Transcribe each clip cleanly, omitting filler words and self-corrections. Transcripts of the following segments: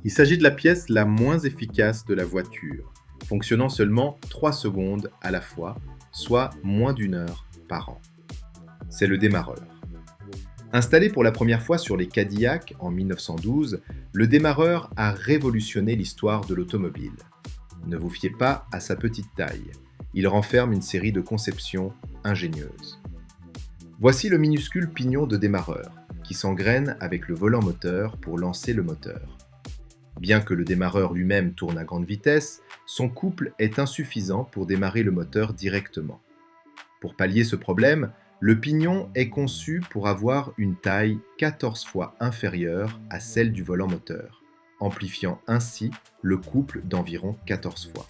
Il s'agit de la pièce la moins efficace de la voiture, fonctionnant seulement 3 secondes à la fois, soit moins d'une heure par an. C'est le démarreur. Installé pour la première fois sur les Cadillac en 1912, le démarreur a révolutionné l'histoire de l'automobile. Ne vous fiez pas à sa petite taille, il renferme une série de conceptions ingénieuses. Voici le minuscule pignon de démarreur, qui s'engraine avec le volant moteur pour lancer le moteur. Bien que le démarreur lui-même tourne à grande vitesse, son couple est insuffisant pour démarrer le moteur directement. Pour pallier ce problème, le pignon est conçu pour avoir une taille 14 fois inférieure à celle du volant moteur, amplifiant ainsi le couple d'environ 14 fois.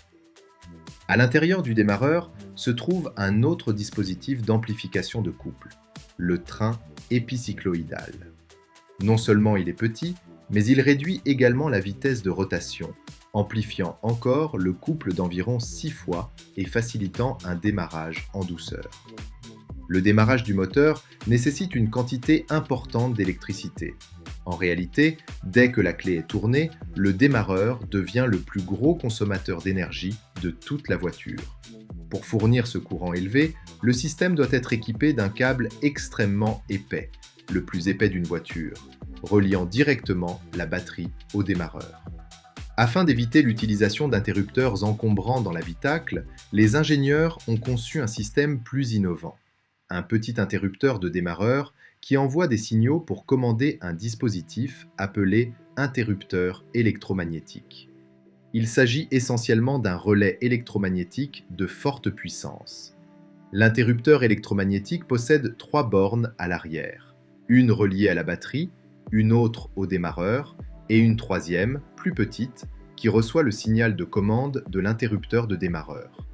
À l'intérieur du démarreur se trouve un autre dispositif d'amplification de couple, le train épicycloïdal. Non seulement il est petit, mais il réduit également la vitesse de rotation, amplifiant encore le couple d'environ 6 fois et facilitant un démarrage en douceur. Le démarrage du moteur nécessite une quantité importante d'électricité. En réalité, dès que la clé est tournée, le démarreur devient le plus gros consommateur d'énergie de toute la voiture. Pour fournir ce courant élevé, le système doit être équipé d'un câble extrêmement épais, le plus épais d'une voiture, reliant directement la batterie au démarreur. Afin d'éviter l'utilisation d'interrupteurs encombrants dans l'habitacle, les ingénieurs ont conçu un système plus innovant. Un petit interrupteur de démarreur qui envoie des signaux pour commander un dispositif appelé interrupteur électromagnétique. Il s'agit essentiellement d'un relais électromagnétique de forte puissance. L'interrupteur électromagnétique possède 3 bornes à l'arrière, une reliée à la batterie, une autre au démarreur et une troisième, plus petite, qui reçoit le signal de commande de l'interrupteur de démarreur.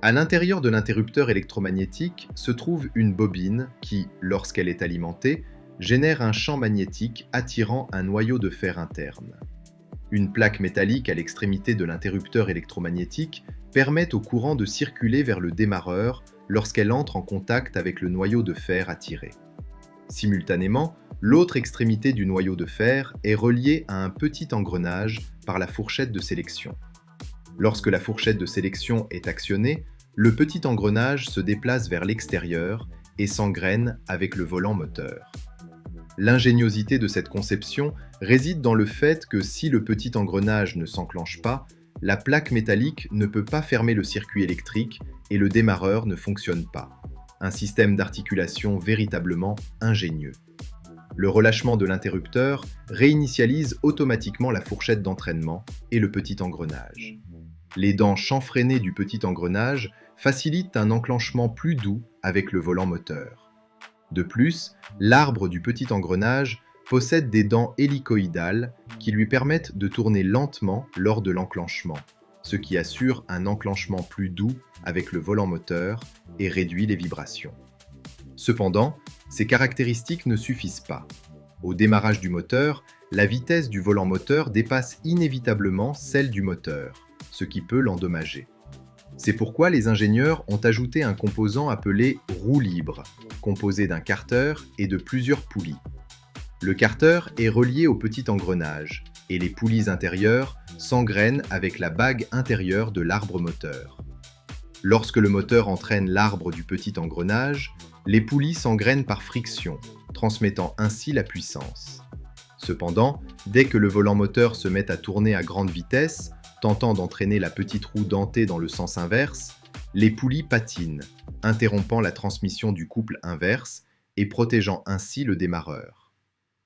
À l'intérieur de l'interrupteur électromagnétique se trouve une bobine qui, lorsqu'elle est alimentée, génère un champ magnétique attirant un noyau de fer interne. Une plaque métallique à l'extrémité de l'interrupteur électromagnétique permet au courant de circuler vers le démarreur lorsqu'elle entre en contact avec le noyau de fer attiré. Simultanément, l'autre extrémité du noyau de fer est reliée à un petit engrenage par la fourchette de sélection. Lorsque la fourchette de sélection est actionnée, le petit engrenage se déplace vers l'extérieur et s'engraine avec le volant moteur. L'ingéniosité de cette conception réside dans le fait que si le petit engrenage ne s'enclenche pas, la plaque métallique ne peut pas fermer le circuit électrique et le démarreur ne fonctionne pas. Un système d'articulation véritablement ingénieux. Le relâchement de l'interrupteur réinitialise automatiquement la fourchette d'entraînement et le petit engrenage. Les dents chanfreinées du petit engrenage facilitent un enclenchement plus doux avec le volant moteur. De plus, l'arbre du petit engrenage possède des dents hélicoïdales qui lui permettent de tourner lentement lors de l'enclenchement, ce qui assure un enclenchement plus doux avec le volant moteur et réduit les vibrations. Cependant, ces caractéristiques ne suffisent pas. Au démarrage du moteur, la vitesse du volant moteur dépasse inévitablement celle du moteur, ce qui peut l'endommager. C'est pourquoi les ingénieurs ont ajouté un composant appelé roue libre, composé d'un carter et de plusieurs poulies. Le carter est relié au petit engrenage, et les poulies intérieures s'engrainent avec la bague intérieure de l'arbre moteur. Lorsque le moteur entraîne l'arbre du petit engrenage, les poulies s'engrainent par friction, transmettant ainsi la puissance. Cependant, dès que le volant moteur se met à tourner à grande vitesse, tentant d'entraîner la petite roue dentée dans le sens inverse, les poulies patinent, interrompant la transmission du couple inverse et protégeant ainsi le démarreur.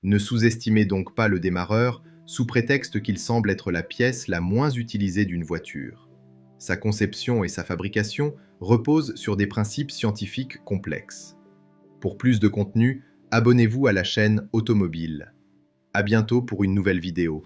Ne sous-estimez donc pas le démarreur sous prétexte qu'il semble être la pièce la moins utilisée d'une voiture. Sa conception et sa fabrication reposent sur des principes scientifiques complexes. Pour plus de contenu, abonnez-vous à la chaîne Automobile. À bientôt pour une nouvelle vidéo.